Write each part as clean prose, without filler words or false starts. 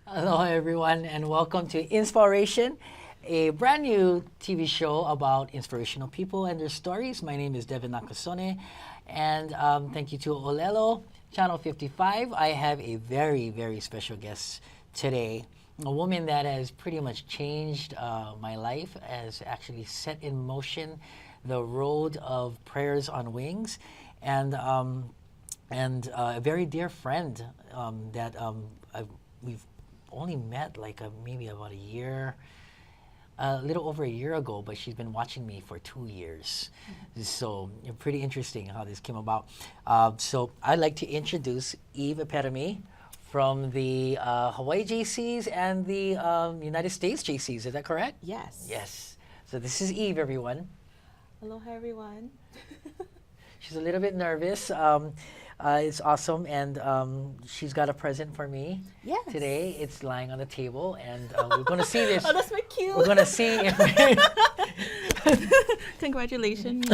Hello, everyone, and welcome to InsPOWration, a brand new TV show about inspirational people and their stories. My name is Devin Nakasone, and thank you to Olelo, Channel 55. I have a very, very special guest today, a woman that has pretty much changed my life, has actually set in motion the road of prayers on wings, and a very dear friend that we've only met like maybe about a little over a year ago, but she's been watching me for 2 years. So pretty interesting how this came about. So I'd like to introduce Epitome from the Hawaii JCs and the United States JCs. Is that correct? Yes. Yes. So this is Eve, everyone. Aloha, everyone. She's a little bit nervous. It's awesome, and she's got a present for me today. It's lying on the table, and we're going to see this. Oh, that's my cue. We're going to see if Congratulations.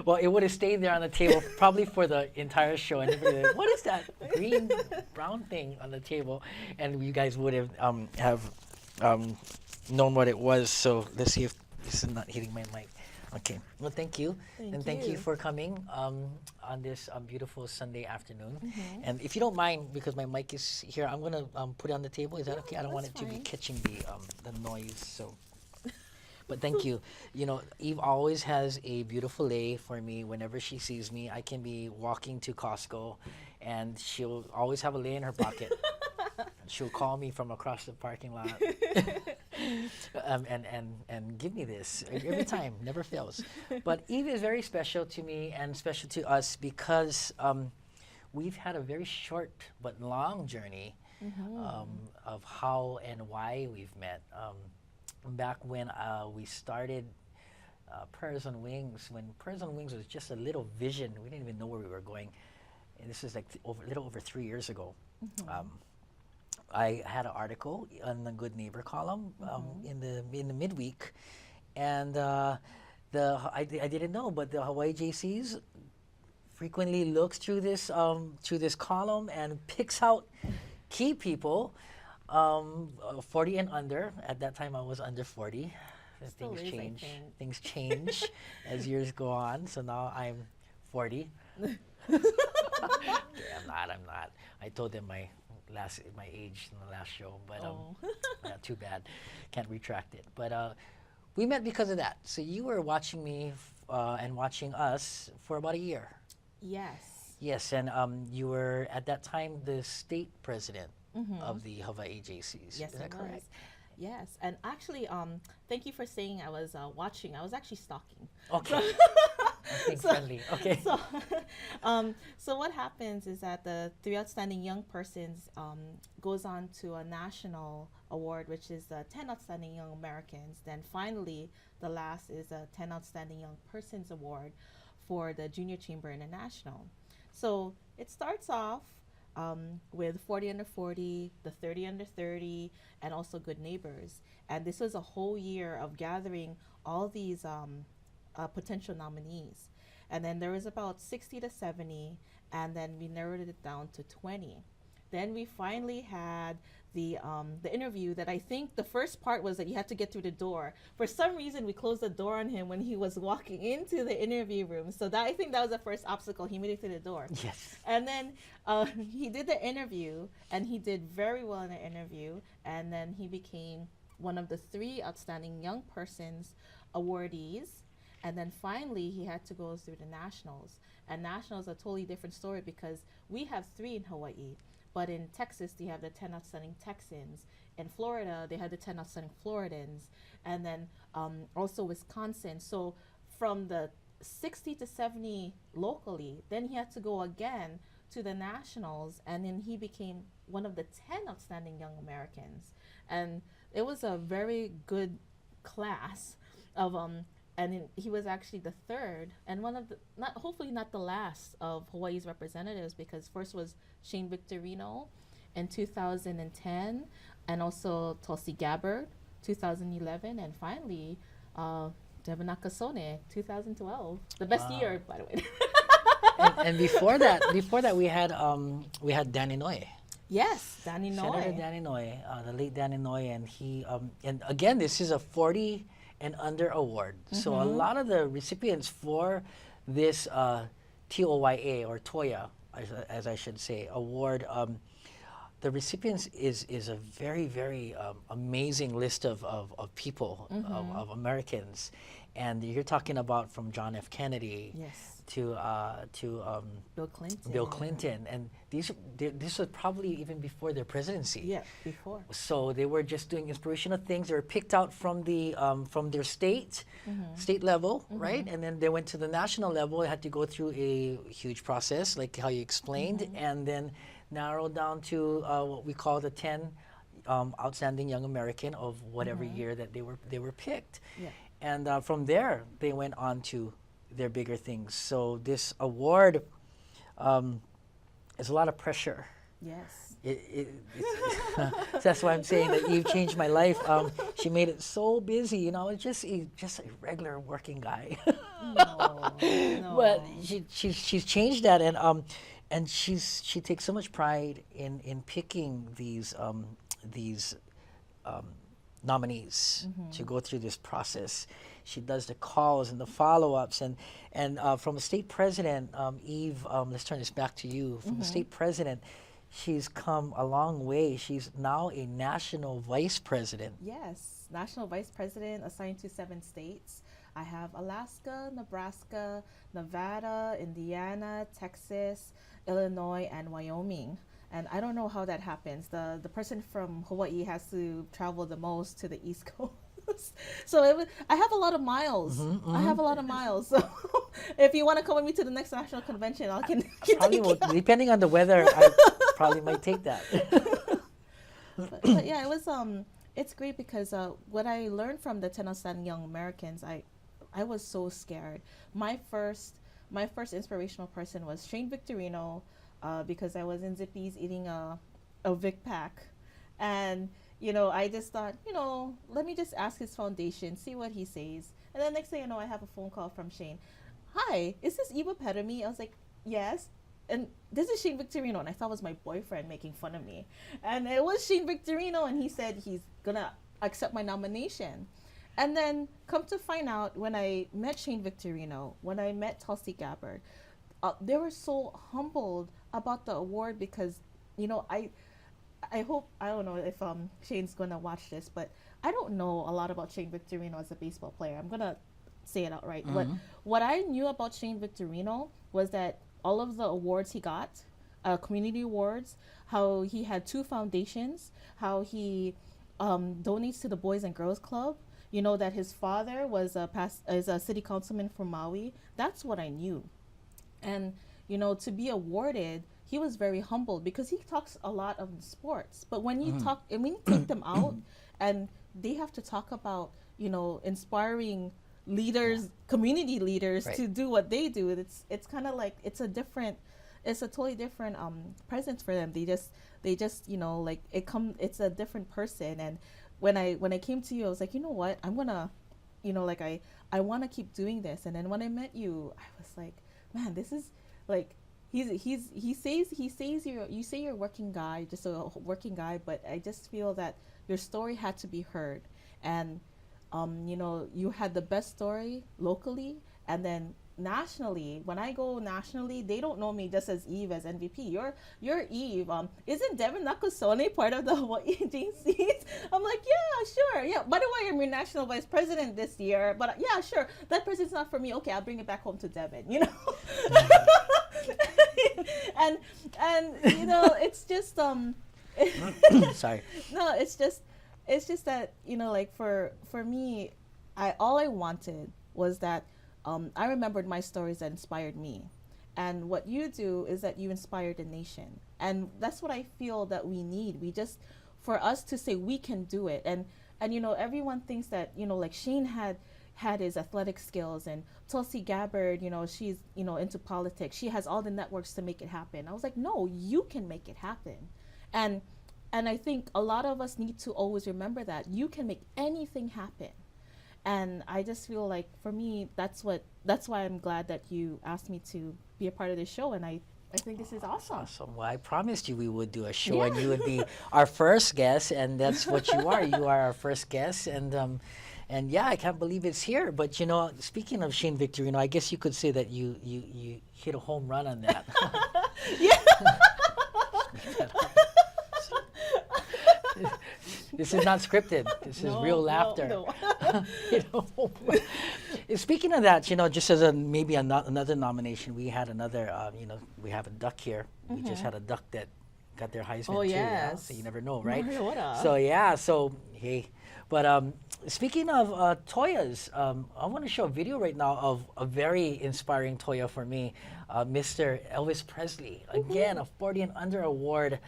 well, it would have stayed there on the table probably for the entire show. And everybody like, what is that green, brown thing on the table? And you guys would have known what it was. So let's see if this is not hitting my mic. Okay. Well, thank you. Thank you for coming on this beautiful Sunday afternoon. And if you don't mind, because my mic is here, I'm going to put it on the table. Is that okay? I don't want it to be catching the noise. So, but thank you. You know, Eve always has a beautiful lei for me. Whenever she sees me, I can be walking to Costco, and she'll always have a lei in her pocket. She'll call me from across the parking lot. And give me this every time, never fails. But Eve is very special to me and special to us because we've had a very short but long journey of how and why we've met. Back when we started Prayers on Wings, when Prayers on Wings was just a little vision, we didn't even know where we were going. And this is like a little over 3 years ago. I had an article on the Good Neighbor column in the midweek, and I didn't know, but the Hawaii JCs frequently looks through this column and picks out key people, 40 and under. At that time, I was under 40. Things change. Things change as years go on. So now I'm 40. I'm not. I told them my age in the last show, but not too bad. Can't retract it. But we met because of that. So you were watching me and watching us for about a year. Yes. Yes, and you were at that time the state president of the Hawaii JCs. Yes, is that correct? was. Yes, and actually, thank you for saying I was watching. I was actually stalking. Okay. Friendly. Okay. So what happens is that the 3 outstanding young persons goes on to a national award, which is the 10 outstanding young Americans. Then finally, the last is a 10 outstanding young persons award for the Junior Chamber International. So it starts off with 40 under 40, the 30 under 30, and also Good Neighbors. And this was a whole year of gathering all these potential nominees. And then there was about 60 to 70, and then we narrowed it down to 20. Then we finally had the interview that I think the first part was that you had to get through the door. For some reason, we closed the door on him when he was walking into the interview room. So I think that was the first obstacle. He made it through the door. Yes. And then he did the interview, and he did very well in the interview. And then he became one of the 3 outstanding young persons awardees. And then finally, he had to go through the nationals. And nationals are a totally different story because we have 3 in Hawaii. But in Texas, they have the 10 outstanding Texans. In Florida, they had the 10 outstanding Floridans. And then also Wisconsin. So from the 60 to 70 locally, then he had to go again to the nationals. And then he became one of the 10 outstanding young Americans. And it was a very good class of and he was actually the 3rd and one of the hopefully not the last of Hawaii's representatives, because first was Shane Victorino in 2010, and also Tulsi Gabbard 2011, and finally Devin Nakasone 2012, the best year, by the way. and before that we had Dan Inouye. Yes, Danny Senator Noy. Danny Noy, the late Danny Noy, and he, and again, this is a 40 and under award. So a lot of the recipients for this TOYA or TOYA, as I should say, award, the recipients is a very, very amazing list of people, of Americans. And you're talking about from John F. Kennedy Yes. to Bill Clinton. Bill Clinton, and this was probably even before their presidency. Yeah, before. So they were just doing inspirational things. They were picked out from their state level, right? And then they went to the national level. They had to go through a huge process, like how you explained, and then narrowed down to what we call the 10 outstanding young American of whatever year that they were picked. Yeah. And from there, they went on to their bigger things. So this award is a lot of pressure. Yes. That's why I'm saying that you've changed my life. She made it so busy, you know. It's just a regular working guy. No, no. But she's changed that, and she takes so much pride in picking these nominees to go through this process. She does the calls and the follow-ups, and from a state president, Eve. Let's turn this back to you. From the state president, she's come a long way. She's now a national vice president. Yes, national vice president assigned to 7 states. I have Alaska, Nebraska, Nevada, Indiana, Texas, Illinois, and Wyoming. And I don't know how that happens. The person from Hawaii has to travel the most to the East Coast. So I have a lot of miles. I have a lot of miles. So if you want to come with me to the next national convention, I can Probably will, depending on the weather, I probably might take that. but yeah, it was it's great because what I learned from the 10 Outstanding Young Americans, I was so scared. My first inspirational person was Shane Victorino, because I was in Zippy's eating a Vic pack, and I just thought, let me just ask his foundation, see what he says. And then next thing I know, I have a phone call from Shane. Hi, is this Epitome? I was like, yes. And this is Shane Victorino, and I thought it was my boyfriend making fun of me. And it was Shane Victorino, and he said he's gonna accept my nomination. And then come to find out, when I met Shane Victorino, when I met Tulsi Gabbard, they were so humbled about the award because, I hope, I don't know if Shane's gonna watch this, but I don't know a lot about Shane Victorino as a baseball player. I'm gonna say it outright. But what I knew about Shane Victorino was that all of the awards he got, community awards, how he had 2 foundations, how he donates to the Boys and Girls Club, that his father was is a city councilman from Maui. That's what I knew. And, to be awarded, he was very humbled because he talks a lot of sports. But when you talk, and when you take them out and they have to talk about, inspiring leaders, community leaders to do what they do, it's kind of like, it's a totally different presence for them. They just it's a different person. And when I came to you, I was like, you know what, I'm gonna, I want to keep doing this. And then when I met you, I was like, man, this is like, you say you're a working guy, just a working guy, but I just feel that your story had to be heard. And you had the best story locally, and then nationally. When I go nationally, they don't know me just as Eve as MVP. You're Eve. Isn't Devin Nakasone part of the Hawaii JCs? I'm like, yeah, sure. Yeah. By the way, I'm your national vice president this year. But yeah, sure. That person's not for me. Okay, I'll bring it back home to Devin. and it's just Sorry. No, it's just that for me, all I wanted was that I remembered my stories that inspired me, and what you do is that you inspire the nation, and that's what I feel that we need. For us to say we can do it, and everyone thinks that like Shane had his athletic skills, and Tulsi Gabbard, she's into politics. She has all the networks to make it happen. I was like, no, you can make it happen, and I think a lot of us need to always remember that you can make anything happen. And I just feel like, for me, that's why I'm glad that you asked me to be a part of this show. And I I think this is awesome. Awesome. Well, I promised you we would do a show Yeah. and you would be our first guest, and that's what you are. You are our first guest, and yeah, I can't believe it's here. But you know, speaking of Shane Victor, you know, I guess you could say that you hit a home run on that. Yeah. This is not scripted. This is No, real no, laughter. no. You know? Speaking of that, you know, just as maybe another nomination, we had another. You know, we have a duck here. We just had a duck that got their Heisman Oh, too. Yeah? yes. So you never know, right? Mariota. So yeah. So hey, but speaking of Toyas, I want to show a video right now of a very inspiring Toya for me, Mr. Elvis Presley. Again, a 40 and under award,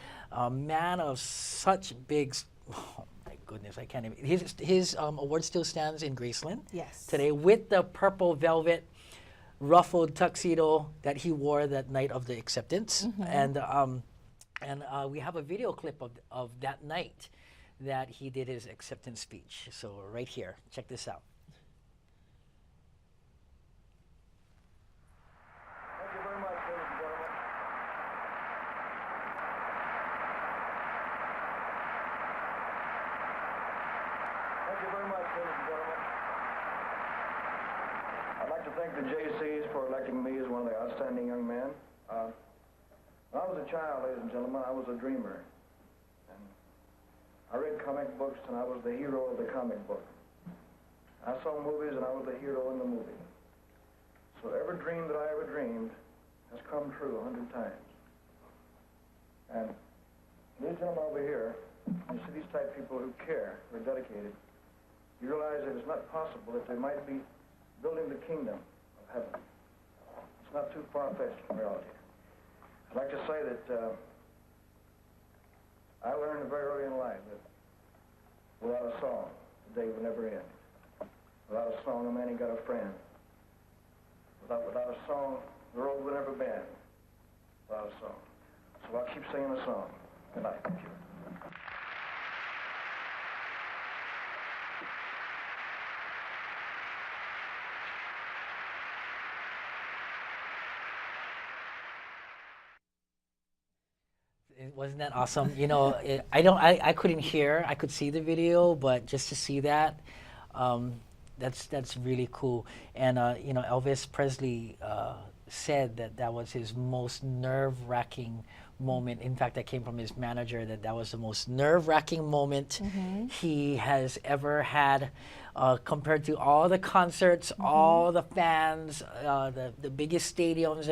man of such big. Oh my goodness, I can't even. His award still stands in Graceland Yes. today with the purple velvet ruffled tuxedo that he wore that night of the acceptance, and we have a video clip of that night that he did his acceptance speech. So right here, check this out. Thank you very much, ladies and gentlemen. Thank you very much, ladies and gentlemen. I'd like to thank the JCs for electing me as one of the outstanding young men. When I was a child, ladies and gentlemen, I was a dreamer. And I read comic books, and I was the hero of the comic book. I saw movies, and I was the hero in the movie. So every dream that I ever dreamed has come true 100 times. And these gentlemen over here, you see these type of people who care, who are dedicated, you realize that it's not possible that they might be building the kingdom of heaven. It's not too far-fetched from reality. I'd like to say that I learned very early in life that without a song, the day would never end. Without a song, a man ain't got a friend. Without a song, the road would never bend. Without a song. So I'll keep singing a song. Good night. Thank you. Wasn't that awesome? You know, I couldn't hear. I could see the video, but just to see that, that's really cool. And you know, Elvis Presley said that was his most nerve-wracking moment. In fact, that came from his manager, that was the most nerve-wracking moment he has ever had, compared to all the concerts, all the fans, the biggest stadiums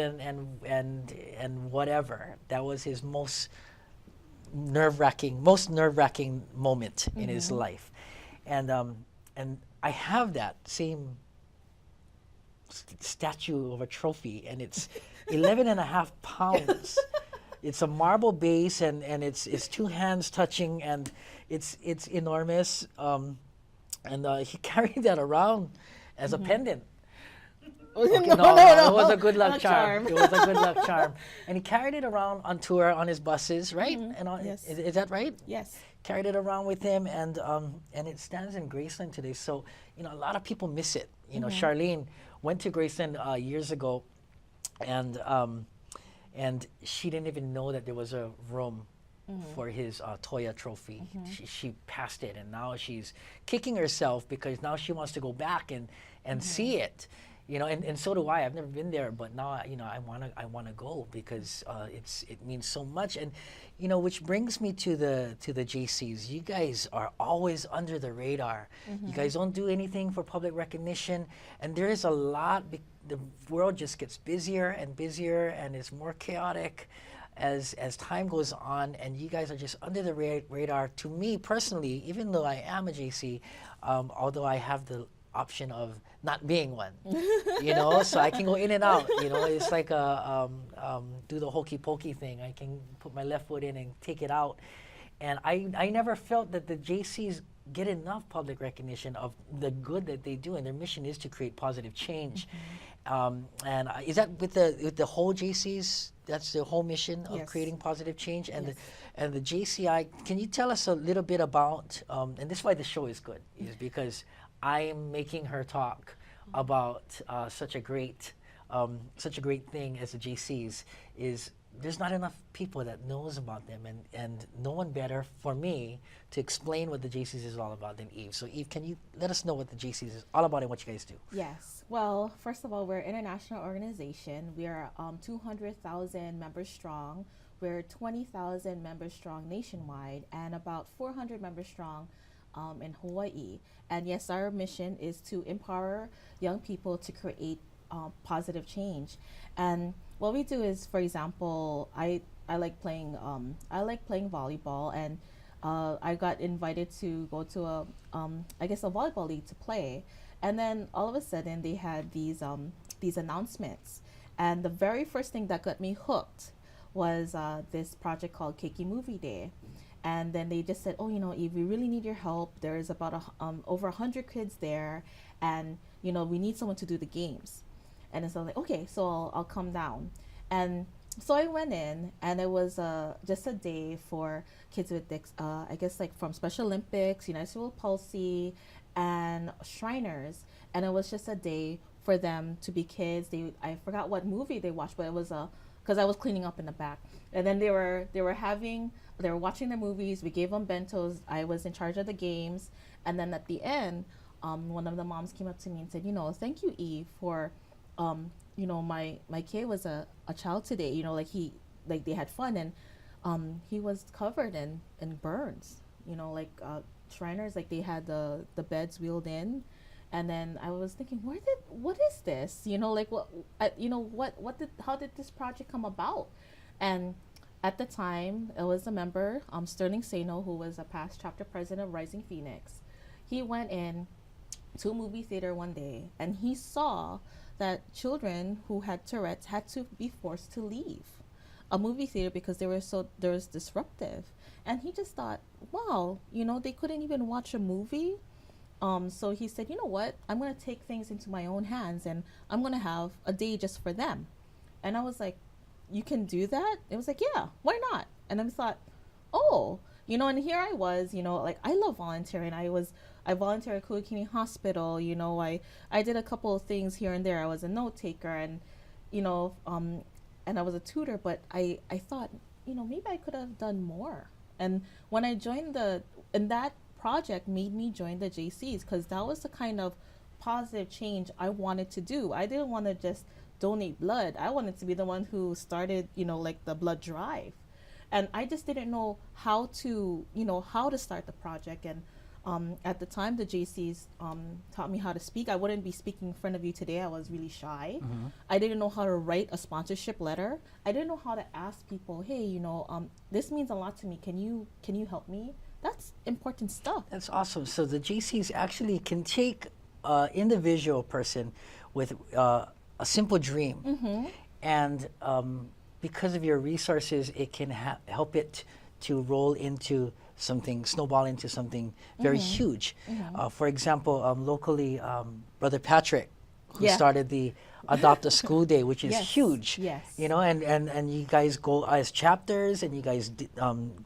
and whatever. That was his most nerve-wracking moment in his life. And I have that same statue of a trophy, and it's 11 and a half pounds. It's a marble base, and it's two hands touching, and it's enormous. And he carried that around as a pendant. Okay, no, it was a good luck charm. It was a good luck charm, and he carried it around on tour on his buses, right? And Yes. is that right? Yes. Carried it around with him, and it stands in Graceland today. So you know, a lot of people miss it. You know, Charlene went to Graceland years ago, and she didn't even know that there was a room for his Toya trophy. She passed it, and now she's kicking herself because now she wants to go back and see it. You know, and so do I. I've never been there, but now you know I wanna go because it means so much. And you know, which brings me to the JCs. You guys are always under the radar. You guys don't do anything for public recognition, and there is a lot. The world just gets busier and busier, and it's more chaotic as time goes on. And you guys are just under the radar. To me personally, even though I am a JC, although I have the option of not being one, you know, so I can go in and out. You know, it's like do the hokey pokey thing. I can put my left foot in and take it out, and I never felt that the JCs get enough public recognition of the good that they do, and their mission is to create positive change. And is that with the whole JCs? That's the whole mission of creating positive change, and the JCI. Can you tell us a little bit about? And this is why the show is good, is because I'm making her talk about such a great such a great thing as the JCs is there's not enough people that knows about them, and no one better for me to explain what the JCs is all about than Eve. So Eve, can you let us know what the JCs is all about and what you guys do? Yes. Well, first of all, we're an international organization. We are 200,000 members strong. We're 20,000 members strong nationwide and about 400 members strong in Hawaii. And yes, our mission is to empower young people to create positive change. And what we do is, for example, I like playing volleyball, and I got invited to go to a volleyball league to play, and then all of a sudden they had these announcements, and the very first thing that got me hooked was this project called Keiki Movie Day. And then they just said, oh, Eve, we really need your help. There's about over 100 kids there, and we need someone to do the games. And so I was like, okay, so I'll come down. And so I went in, and it was just a day for kids with, like from Special Olympics, United Cerebral Palsy, and Shriners. And it was just a day for them to be kids. I forgot what movie they watched, but it was because I was cleaning up in the back. And then they were watching the movies. We gave them bentos. I was in charge of the games. And then at the end, one of the moms came up to me and said, thank you, Eve, for my kid was a child today, they had fun, and he was covered in burns, Shriners, they had the beds wheeled in. And then I was thinking, what is this, how did this project come about? And at the time, it was a member, Sterling Sano, who was a past chapter president of Rising Phoenix. He went in to a movie theater one day, and he saw that children who had Tourette's had to be forced to leave a movie theater because they was disruptive. And he just thought, wow, they couldn't even watch a movie. So he said, you know what, I'm going to take things into my own hands, and I'm going to have a day just for them. And I was like, you can do that? It was like, yeah, why not? And I thought, oh, and here I was, I love volunteering. I volunteered at Kuakini Hospital, I did a couple of things here and there. I was a note taker, and, and I was a tutor, but I thought, maybe I could have done more. And when I joined and that project made me join the JCs, because that was the kind of positive change I wanted to do. I didn't want to just donate blood. I wanted to be the one who started, the blood drive. And I just didn't know how to start the project. And at the time, the JCs taught me how to speak. I wouldn't be speaking in front of you today. I was really shy. Mm-hmm. I didn't know how to write a sponsorship letter. I didn't know how to ask people, hey, this means a lot to me. Can you help me? That's important stuff. That's awesome. So the JCs actually can take an individual person with a simple dream, mm-hmm. and because of your resources, it can help it to roll into something, snowball into something very mm-hmm. huge. Mm-hmm. For example, locally, Brother Patrick, who started the Adopt a School Day, which is huge. Yes. And you guys go as chapters, and you guys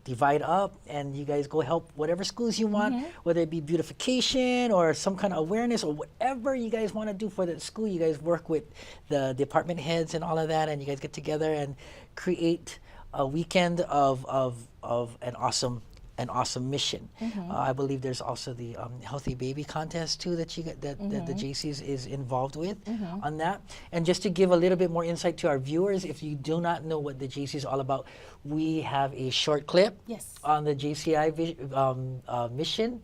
divide up, and you guys go help whatever schools you want, mm-hmm. whether it be beautification or some kind of awareness or whatever you guys want to do for the school. You guys work with the department heads and all of that, and you guys get together and create a weekend of an awesome mission. Mm-hmm. I believe there's also the Healthy Baby Contest too that mm-hmm. that the JCs is involved with mm-hmm. on that. And just to give a little bit more insight to our viewers, if you do not know what the JC is all about, we have a short clip on the JCI mission,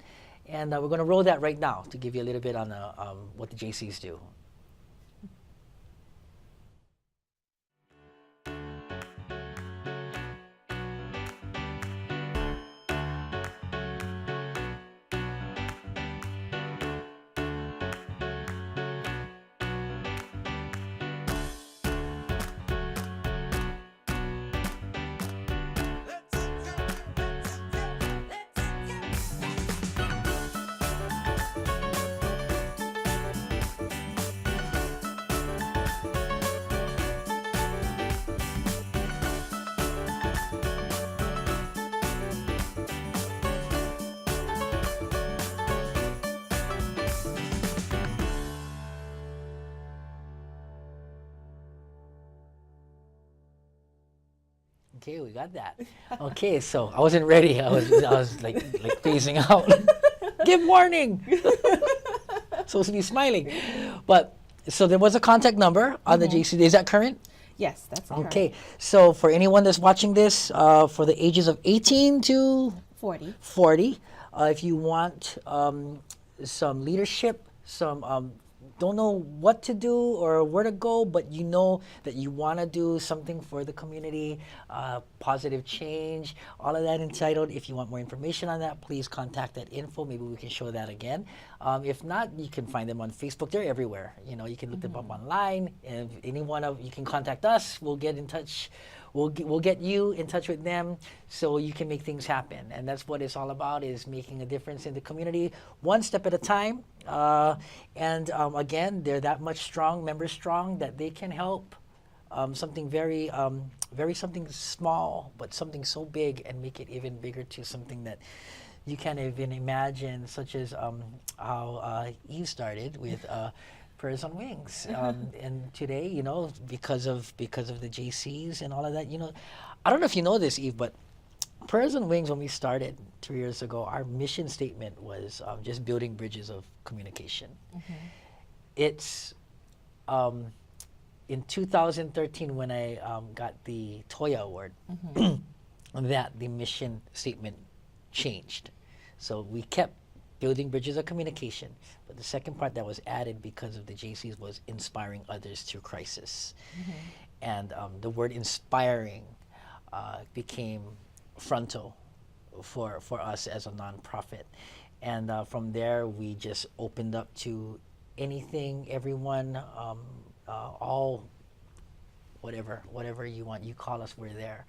and we're going to roll that right now to give you a little bit on what the JCs do. Okay, we got that. Okay, so I wasn't ready. I was like phasing out. Give warning. Supposed to be smiling, but so there was a contact number on the JC. Is that current? Yes, that's Okay, so for anyone that's watching this, for the ages of 18 to 40. if you want some leadership, some don't know what to do or where to go, but you know that you want to do something for the community, positive change, all of that entitled. If you want more information on that, please contact that info. Maybe we can show that again. If not, you can find them on Facebook. They're everywhere. You know, you can look them up online. And if any one of you can contact us, we'll get in touch. We'll get you in touch with them so you can make things happen. And that's what it's all about, is making a difference in the community one step at a time. Again, they're that much strong, members strong, that they can help something very something small, but something so big, and make it even bigger to something that you can't even imagine, such as how Eve started with Prayers on Wings. And today, you know, because of the JCs and all of that, you know, I don't know if you know this, Eve, but Prayers on Wings, when we started 2 years ago, our mission statement was just building bridges of communication. It's in 2013 when I got the Toya Award that the mission statement changed. So we kept building bridges of communication, but the second part that was added because of the JCs was inspiring others through crisis. And the word inspiring became frontal for us as a nonprofit. And from there, we just opened up to anything, everyone, all, whatever you want, you call us, we're there.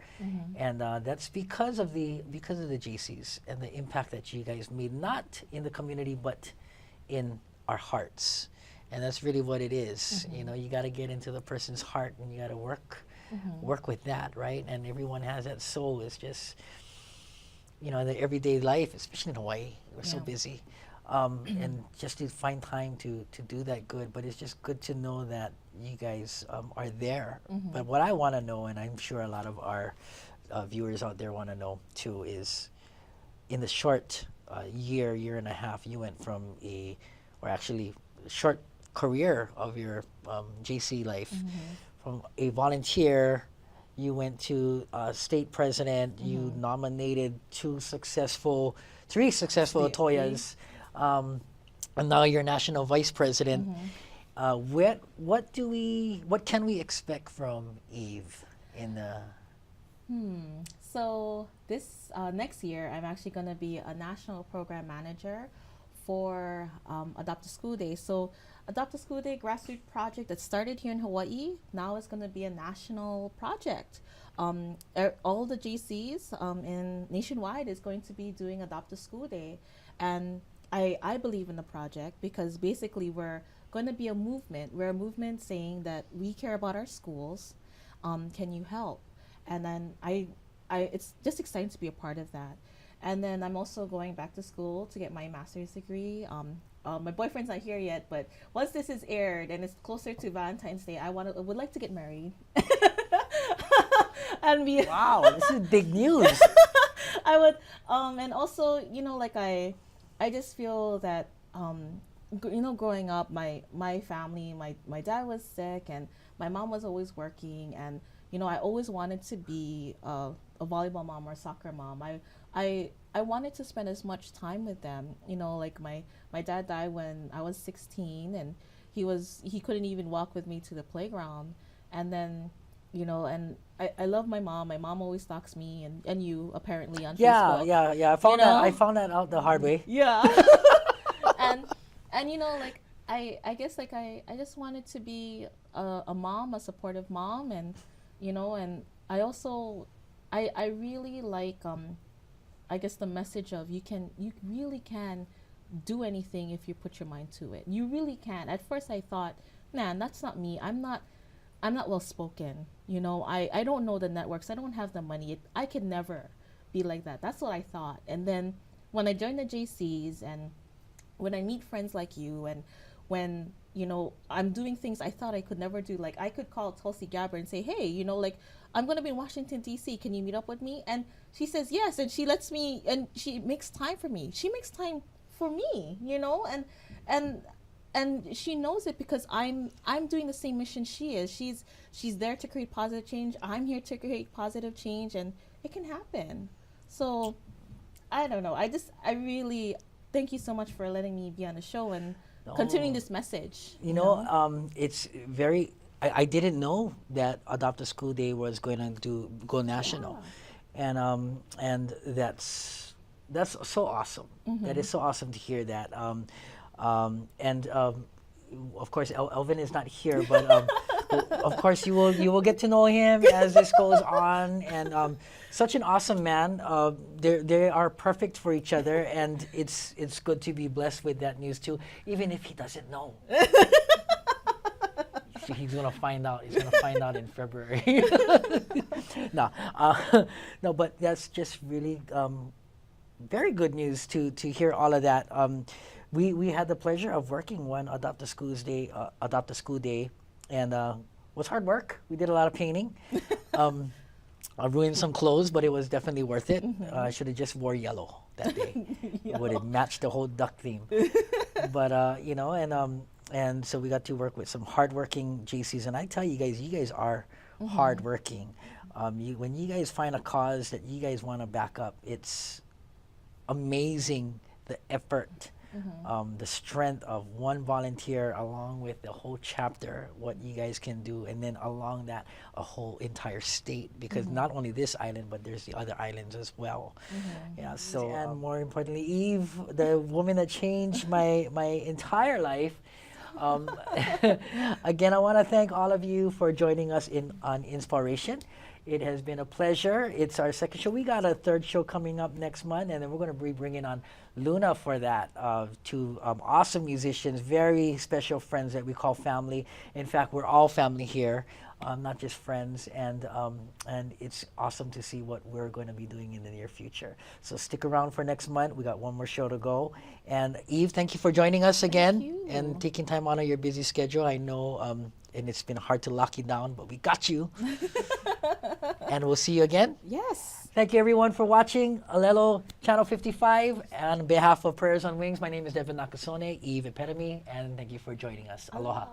And that's because of the JCs and the impact that you guys made, not in the community, but in our hearts. And that's really what it is. You know, you got to get into the person's heart, and you got to work with that, right? And everyone has that soul. It's just, you know, the everyday life, especially in Hawaii, we're so busy. And just to find time to do that good, but it's just good to know that you guys are there. But what I want to know, and I'm sure a lot of our viewers out there want to know too, is in the short year and a half, you went from short career of your JC life, from a volunteer, you went to state president, you nominated three successful Toyas, and now you're national vice president. What can we expect from Eve in the? So this next year, I'm actually going to be a national program manager for Adopt a School Day. So Adopt a School Day grassroots project that started here in Hawaii, now it's going to be a national project. All the JCs in nationwide is going to be doing Adopt a School Day. And I believe in the project because basically we're going to be a movement. We're a movement saying that we care about our schools. Can you help? And then it's just exciting to be a part of that. And then I'm also going back to school to get my master's degree. My boyfriend's not here yet, but once this is aired and it's closer to Valentine's Day, I would like to get married. And be wow, this is big news. I would, and also, you know, like I just feel that, you know, growing up, my family, my dad was sick and my mom was always working, and you know, I always wanted to be a volleyball mom or a soccer mom. I wanted to spend as much time with them. You know, like my dad died when I was 16, and he couldn't even walk with me to the playground. And then, you know, and I love my mom. My mom always stalks me and you apparently on Facebook. Yeah. I found that out the hard way. Yeah. and you know, like I guess like I just wanted to be a mom, a supportive mom, and you know, and I also I really like I guess the message of you really can do anything if you put your mind to it. You really can. At first I thought, man, that's not me. I'm not well spoken. You know, I don't know the networks. I don't have the money. I could never be like that. That's what I thought. And then when I joined the JCs and when I meet friends like you, and when you know, I'm doing things I thought I could never do. Like, I could call Tulsi Gabbard and say, hey, you know, like, I'm going to be in Washington, D.C. Can you meet up with me? And she says yes. And she lets me, and she makes time for me. She makes time for me, you know, and, and she knows it because I'm doing the same mission she is. She's there to create positive change. I'm here to create positive change, and it can happen. So I don't know. I really thank you so much for letting me be on the show and continuing this message. You know, it's very. I didn't know that Adopt a School Day was going to go national, and that's so awesome. That is so awesome to hear that. Of course, Elvin is not here, but of course you will get to know him as this goes on. And such an awesome man. They are perfect for each other, and it's good to be blessed with that news too, even if he doesn't know. He's gonna find out. He's gonna find out in February. No, no, but that's just really very good news to hear all of that. We had the pleasure of working one Adopt a School Day, and it was hard work. We did a lot of painting. I ruined some clothes, but it was definitely worth it. I should have just wore yellow that day. It would have matched the whole duck theme. But you know, and so we got to work with some hardworking JCs, and I tell you guys are hardworking. When you guys find a cause that you guys want to back up, it's amazing the effort, the strength of one volunteer along with the whole chapter, what you guys can do, and then along that a whole entire state, because not only this island, but there's the other islands as well. Yeah. So and more importantly, Eve, the woman that changed my entire life. Again, I want to thank all of you for joining us on InsPOWration. It has been a pleasure. It's our second show. We got a third show coming up next month, and then we're going to be bringing on Luna for that. Two awesome musicians, very special friends that we call family. In fact, we're all family here, not just friends. And it's awesome to see what we're going to be doing in the near future. So stick around for next month. We got one more show to go. And Eve, thank you for joining us again and taking time out of your busy schedule. I know, and it's been hard to lock you down, but we got you. And we'll see you again. Yes. Thank you everyone for watching Alelo Channel 55. On behalf of Prayers on Wings, my name is Devin Nakasone, Eve Epitome, and thank you for joining us. Aloha.